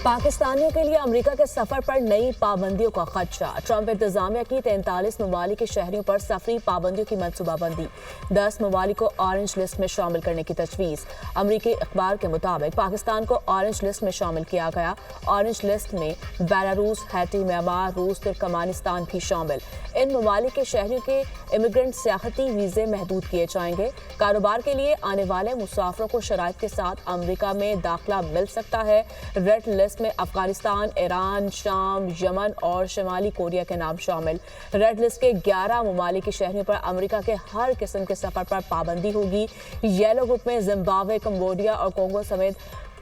पाकिस्तानियों के लिए अमेरिका के सफर पर नई पाबंदियों का खदशा। ट्रंप इंतजामिया की 43 ममालिक के शहरियों पर सफरी पाबंदियों की मनसूबाबंदी। 10 ममालिक को ऑरेंज लिस्ट में शामिल करने की तजवीज़। अमेरिकी अखबार के मुताबिक पाकिस्तान को ऑरेंज लिस्ट में शामिल किया गया। ऑरेंज लिस्ट में बेलारूस, हैटी, म्यांमार, रूस, तुर्कमेनिस्तान भी शामिल। इन ममालिक के शहरियों के इमिग्रेंट सियाहती वीज़े महदूद किए जाएंगे। कारोबार के लिए आने वाले मुसाफिरों को शराइत के साथ अमेरिका में दाखिला मिल सकता है। रेड लिस्ट में अफगानिस्तान, ईरान, शाम, यमन और शिमाली कोरिया के नाम शामिल। रेड लिस्ट के 11 ममालिक के शहरियों पर अमेरिका के हर किस्म के सफर पर पाबंदी होगी। येलो ग्रुप में जिम्बाब्वे, कंबोडिया और कोंगो समेत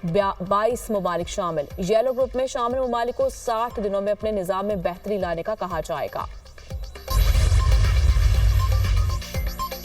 22 ममालिक शामिल। येलो ग्रुप में शामिल ममालिक को 60 दिनों में अपने निज़ाम में बेहतरी लाने का कहा जाएगा।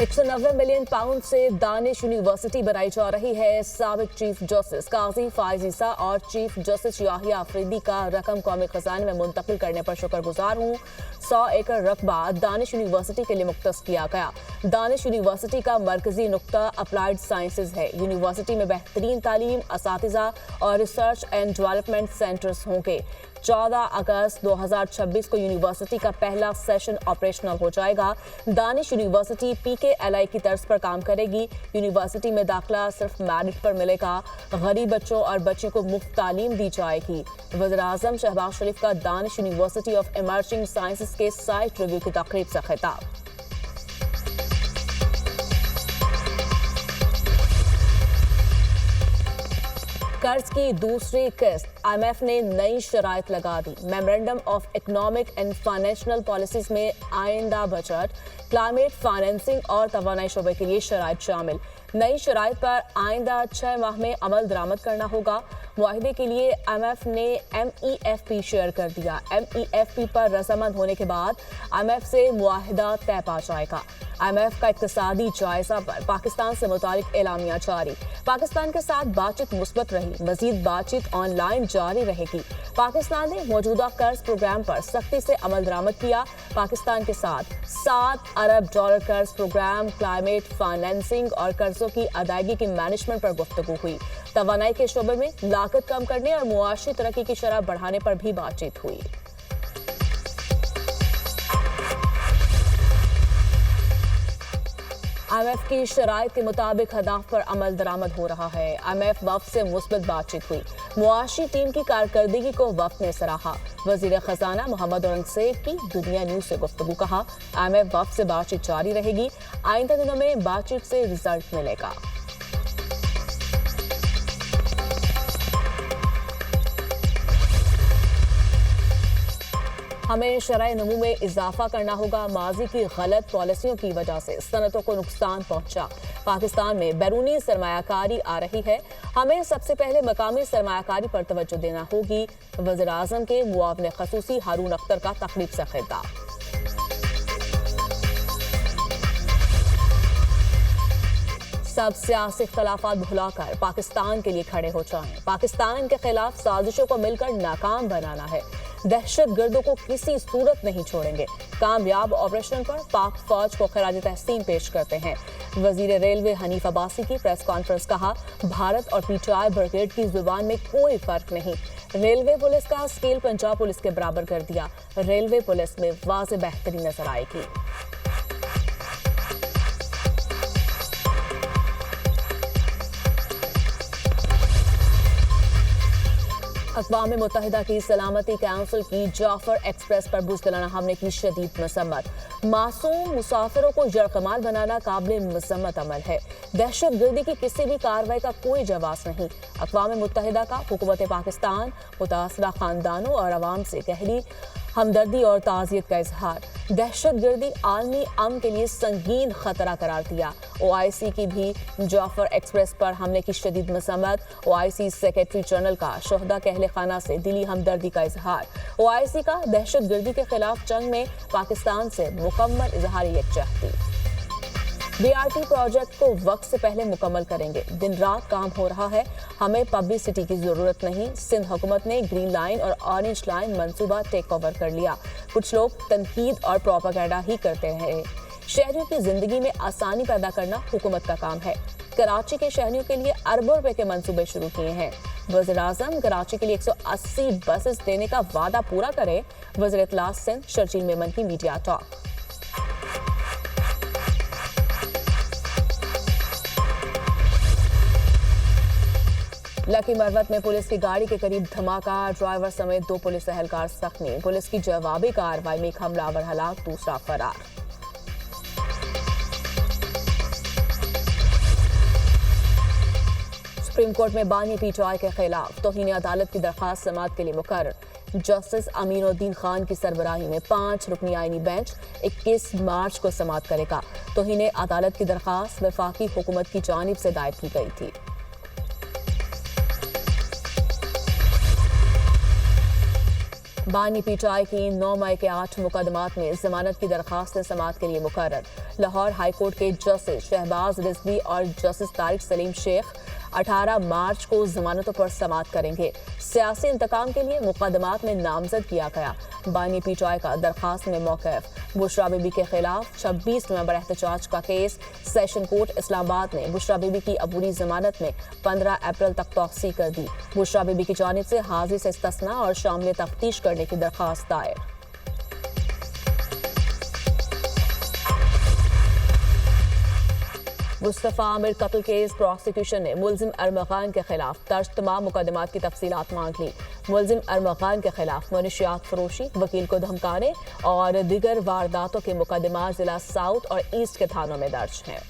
190 मिलियन पाउंड से दानिश यूनिवर्सिटी बनाई जा रही है। साबिक चीफ जस्टिस काजी फायज ईसा और चीफ जस्टिस याहिया अफरीदी का रकम कौमी खजाने में मुंतकिल करने पर शुक्रगुजार हूँ। 100 एकड़ रकबा दानिश यूनिवर्सिटी के लिए मुख्तस किया गया। दानिश यूनिवर्सिटी का मरकजी नुक्ता अप्लाइड साइंसेज है। यूनिवर्सिटी में बेहतरीन तालीम, असातिज़ा और रिसर्च एंड डेवलपमेंट सेंटर्स होंगे। 14 अगस्त 2026 को यूनिवर्सिटी का पहला सेशन ऑपरेशनल हो जाएगा। दानिश यूनिवर्सिटी PKLI की तर्ज पर काम करेगी। यूनिवर्सिटी में दाखिला सिर्फ मेरिट पर मिलेगा। गरीब बच्चों और बच्चों को मुफ्त तालीम दी जाएगी। वज़ीर-ए-आज़म शहबाज शरीफ का Danish university of emerging sciences के साइट रिव्यू की तकरीब से खिताब। कर्ज की दूसरी किस्त IMF ने नई शराइत लगा दी। Memorandum of economic and financial policies में आइंदा बजट, क्लाइमेट फाइनेंसिंग और तवानाई शोबे के लिए शराइत शामिल। नई शराइत पर आइंदा 6 माह में अमल दरामद करना होगा। मुआहिदे के लिए IMF ने MEFP शेयर कर दिया। MEFP पर रजामंद होने के बाद IMF से मुआहिदा तय पा जाएगा। IMF का इक्तिसादी जायजा पर पाकिस्तान से मुतालिक एलामिया जारी। पाकिस्तान के साथ बातचीत मुस्बत रही। मजीद बातचीत ऑनलाइन जारी रहेगी। पाकिस्तान ने मौजूदा कर्ज प्रोग्राम पर सख्ती से अमल दरामद किया। पाकिस्तान के साथ $7 अरब कर्ज प्रोग्राम, क्लाइमेट फाइनेंसिंग और कर्जों की अदायगी की मैनेजमेंट पर गुफ्तगू हुई। तवानाई के शोबे में लागत कम करने और मुआशी तरक्की की शरह बढ़ाने पर भी बातचीत हुई। IMF की शराइत के मुताबिक हदाफ पर अमल दरामद हो रहा है। IMF वफ्द से मुस्बत बातचीत हुई। मुआशी टीम की कारकर्दगी को वफ्द ने सराहा। वजीर खजाना मोहम्मद औरंगजेब की दुनिया न्यूज से गुफ्तगू कहा। IMF वफ्द से बातचीत जारी रहेगी। आइंदा दिनों में बातचीत से रिजल्ट मिलेगा। हमें शरह नमू में इजाफा करना होगा। माजी की गलत पॉलिसियों की वजह से सनतों को नुकसान पहुंचा। पाकिस्तान में बैरूनी सरमायाकारी आ रही है। हमें सबसे पहले मकामी सरमायाकारी पर तवज्जो देना होगी। वज़ीर-ए-आज़म के मुआविन खसूसी हारून अख्तर का तकरीब से खिताब। सब सियासी इख्तलाफात भुलाकर पाकिस्तान के लिए खड़े हो जाएं। पाकिस्तान के खिलाफ साजिशों को मिलकर नाकाम बनाना है। दहशत गर्दों को किसी सूरत नहीं छोड़ेंगे। कामयाब ऑपरेशन पर पाक फौज को खराज तहसीन पेश करते हैं। वजीर रेलवे हनीफ अब्बासी की प्रेस कॉन्फ्रेंस कहा, भारत और PTI ब्रिगेड की जुबान में कोई फर्क नहीं। रेलवे पुलिस का स्केल पंजाब पुलिस के बराबर कर दिया। रेलवे पुलिस में वाज़ेह बेहतरी नजर आएगी। अक़वाम मुत्तहिदा की सलामती काउंसिल की जाफर एक्सप्रेस पर बुज़दिलाना हमले की शदीद मज़म्मत। मासूम मुसाफिरों को यरग़माल बनाना काबिल मज़म्मत अमल है। दहशत गर्दी की किसी भी कार्रवाई का कोई जवाब नहीं। अक़वाम मुत्तहिदा का हुकूमत पाकिस्तान, मुतासरा ख़ानदानों और अवाम से गहरी हमदर्दी और ताज़ियत का इजहार। दहशत गर्दी आलमी अमन के लिए संगीन खतरा करार दिया। OIC की भी जाफर एक्सप्रेस पर हमले की शदीद मज़म्मत। OIC सेक्रेटरी जनरल का शोहदा के अहले खाना से दिली हमदर्दी का इजहार। OIC का दहशत गर्दी के खिलाफ जंग में पाकिस्तान से मुकम्मल इजहार यकजहती। BRT प्रोजेक्ट को वक्त से पहले मुकम्मल करेंगे। दिन रात काम हो रहा है। हमें पब्लिसिटी की जरूरत नहीं। सिंध हुकूमत ने ग्रीन लाइन और ऑरेंज लाइन मंसूबा टेक ओवर कर लिया। कुछ लोग तनकीद और प्रोपेगेंडा ही करते रहे। शहरियों की जिंदगी में आसानी पैदा करना हुकूमत का काम है। कराची के शहरियों के लिए अरबों रुपए के मंसूबे शुरू किए हैं। वज़ीर-ए-आज़म कराची के लिए 180 बसेस देने का वादा पूरा करें, वज़ीर इत्तलात सिंध शर्जील मेमन की मीडिया टॉक। लकी मरवत में पुलिस की गाड़ी के करीब धमाका, ड्राइवर समेत 2 पुलिस एहलकार जख्मी। पुलिस की जवाबी कार्रवाई में एक हमलावर हलाक, दूसरा फरार। सुप्रीम कोर्ट में बानी पीटीआई के खिलाफ तौहीन अदालत की दरखास्त समाअत के लिए मुकर्रर। जस्टिस अमीनुद्दीन खान की सरबराही में 5 रुकनी आईनी बेंच 21 मार्च को समाअत करेगा। तौहीन अदालत की दरखास्त वफाकी हुकूमत की जानिब से दायर की गई थी। बानी पीटीआई की 9 मई के 8 मुकदमात में जमानत की दरखास्त समाअत के लिए मुकर्रर। लाहौर हाई कोर्ट के जस्टिस शहबाज रिजवी और जस्टिस तारिक सलीम शेख 18 मार्च को जमानतों पर समाअत करेंगे। सियासी इंतकाम के लिए मुकदमात में नामजद किया गया बानी पीटीआई का दरखास्त में मौक़िफ़। बुशरा बीबी के खिलाफ 26 नवंबर एहतजाज का केस सेशन कोर्ट इस्लामाबाद ने बुशरा बीबी की अबूरी जमानत में 15 अप्रैल तक तौसीक कर दी। बुशरा बीबी की जानिब से हाजिरी से इस्तिस्ना और शामिल तफ्तीश करने की दरखास्त दायर। मुस्तफ़ा आमिर कत्ल केस प्रोसिक्यूशन ने मुलजिम अरमगान के खिलाफ दर्ज तमाम मुकदमात की तफसीलात मांग ली। मुलजिम अरमगान के खिलाफ मनशियात फरोशी, वकील को धमकाने और दीगर वारदातों के मुकदमात जिला साउथ और ईस्ट के थानों में दर्ज हैं।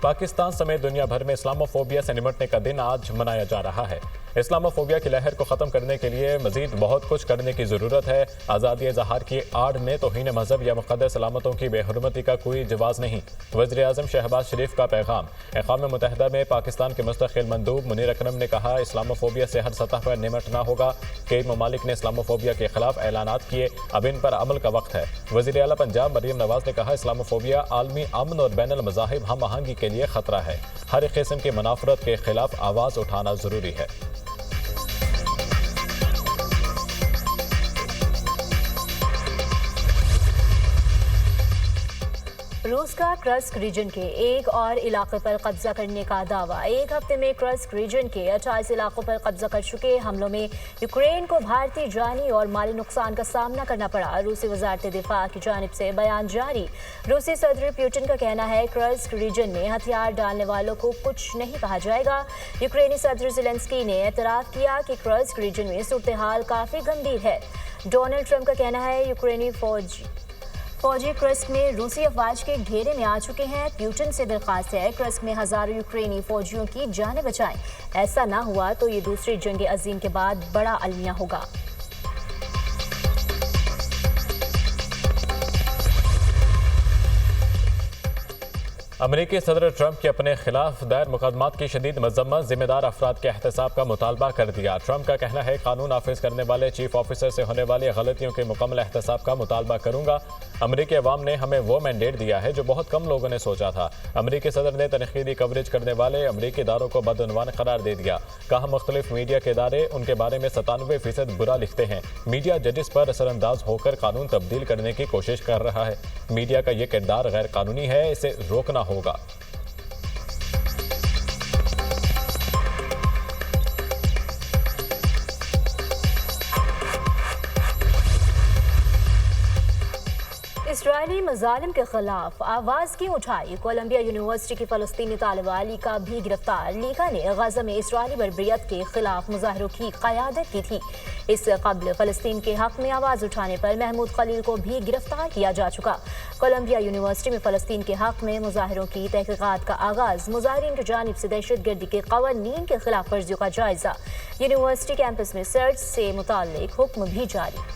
पाकिस्तान समेत दुनिया भर में इस्लामोफोबिया से निपटने का दिन आज मनाया जा रहा है। इस्लामोफोबिया की लहर को ख़त्म करने के लिए मजीद बहुत कुछ करने की ज़रूरत है। आज़ादी इज़हार की आड़ में तौहीन मजहब या मुक़द्दस सलामतों की बेहुरमती का कोई जवाज़ नहीं। वज़ीर-ए-आज़म शहबाज शरीफ का पैगाम। अक़वाम मुत्तहिदा में पाकिस्तान के मुस्तक़िल मंदूब मुनीर अकरम ने कहा, इस्लामोफोबिया से हर सतह पर निपटना होगा। कई ममालिक ने इस्लामोफोबिया के खिलाफ ऐलानात किए, अब इन पर अमल का वक्त है। वज़ीर आला पंजाब मरियम नवाज ने कहा, इस्लामोफोबिया आलमी अमन और बैनुल मज़ाहिब हम आहंगी के लिए ख़तरा है। हर एक किस्म की मुनाफरत के खिलाफ आवाज़ उठाना ज़रूरी है। रूस का कर्स्क रीजन के एक और इलाके पर कब्जा करने का दावा। एक हफ्ते में कर्स्क रीजन के 28 इलाकों पर कब्जा कर चुके हमलों में यूक्रेन को भारतीय जानी और माली नुकसान का सामना करना पड़ा। रूसी वजारत दिफा की जानिब से बयान जारी। रूसी सदर पुतिन का कहना है, कर्स्क रीजन में हथियार डालने वालों को कुछ नहीं कहा जाएगा। यूक्रेनी सदर ज़ेलेंस्की ने एतराफ़ किया कि कर्स्क रीजन में सूरत हाल काफ़ी गंभीर है। डोनाल्ड ट्रंप का कहना है, यूक्रेनी फौजी कर्स्क में रूसी अफवाज के घेरे में आ चुके हैं। पुतिन से दरख्वास्त है, कर्स्क में हजारों यूक्रेनी फौजियों की जानें बचाएं। ऐसा ना हुआ तो ये दूसरी जंग अजीम के बाद बड़ा अलमिया होगा। अमरीकी सदर ट्रंप के अपने खिलाफ दायर मुकदमात की शदीद मजम्मत, जिम्मेदार अफराद के एहतसाब का मुतालबा कर दिया। ट्रंप का कहना है, कानून नाफिज करने वाले चीफ ऑफिसर से होने वाली गलतियों के मुकम्मल एहतसाब का मुतालबा करूंगा। अमरीकी अवाम ने हमें वो मैंडेट दिया है जो बहुत कम लोगों ने सोचा था। अमरीकी सदर ने तनकीदी कवरेज करने वाले अमरीकी इदारों को बदउनवान करार दे दिया। कहा, मुख्तलिफ मीडिया के इदारे उनके बारे में 97% बुरा लिखते हैं। मीडिया जजेस पर असरअंदाज होकर कानून तब्दील करने की कोशिश कर रहा है। मीडिया का ये किरदार गैर कानूनी है, इसे रोकना होगा। इस्राइली मजालिम के खिलाफ आवाज़ की उठाई। कोलंबिया यूनिवर्सिटी की फ़लस्तीनी तालिबा लीका भी गिरफ्तार। लीका ने गज़ा में इस्राइली बर्बरियत के खिलाफ मुजाहरों की क़यादत की थी। इससे कबल फ़लस्तीन के हक़ में आवाज़ उठाने पर महमूद खलील को भी गिरफ्तार किया जा चुका। कोलंबिया यूनिवर्सिटी में फ़लस्तीन के हक़ में मुजाहरों की तहक़ीक़ात का आगाज़। मुजाहिरीन की जानिब से दहशतगर्दी के क़वानीन के खिलाफ वर्जियों का जायज़ा। यूनिवर्सिटी कैंपस में सर्च से मुताल्लिक़ हुक्म भी जारी।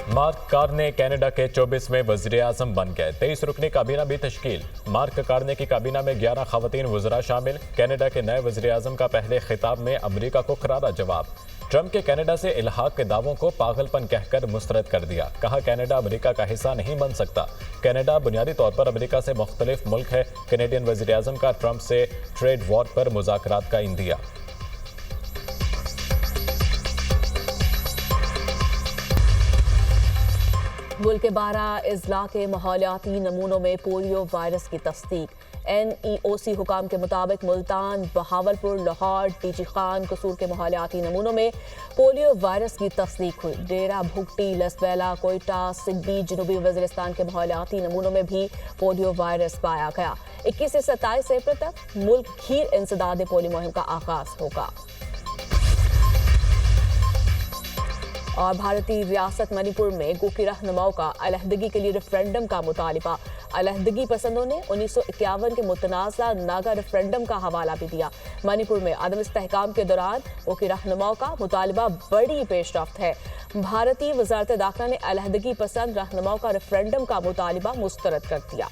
मार्क कार्ने कनाडा के 24वें वज़ीर-ए-आज़म बन गए। 23 रुकनी काबीना भी तश्कील। मार्क कार्ने की काबीना में 11 ख़वातीन वज़रा शामिल। कनाडा के नए वज़ीर-ए-आज़म का पहले खिताब में अमरीका को करारा जवाब। ट्रंप के कनाडा से इल्हाक के दावों को पागलपन कहकर मुस्तरद कर दिया। कहा, कनाडा अमरीका का हिस्सा नहीं बन सकता। कनाडा बुनियादी तौर पर अमरीका से मुख्तलिफ मुल्क है। कैनेडियन वज़ीर-ए-आज़म का ट्रंप से ट्रेड वॉर पर मुज़ाकरात का इंदिया। मुल्क के 12 अजला के माहौलियाती नमूनों में पोलियो वायरस की तस्दीक। NEOC हुकाम के मुताबिक मुल्तान, बहावलपुर, लाहौर, डीजी खान, कसूर के माहौलियाती नमूनों में पोलियो वायरस की तस्दीक हुई। डेरा भुगटी, लसबेला, कोयटा, सिग्बी, जनूबी वज़ीरिस्तान के माहौलियाती नमूनों में भी पोलियो वायरस पाया गया। 21 से 27 अप्रैल तक मुल्क खीर इंसदाद पोलियो मुहिम का आगाज होगा। और भारतीय रियासत मणिपुर में गो की रहनुमाओं का अलहदगी के लिए रेफरेंडम का मुतालिबा। अलहदगी पसंदों ने 1951 के मुतनाज़ा नागा रेफरेंडम का हवाला भी दिया। मणिपुर में अदम इस्तेहकाम के दौरान गो की रहनुमाओं का मुतालिबा बड़ी पेशरफ्त है। भारतीय वजारत दाखिला ने अलहदगी पसंद रहनुमाओं का रेफरेंडम का मुतालिबा मुस्तरद कर दिया।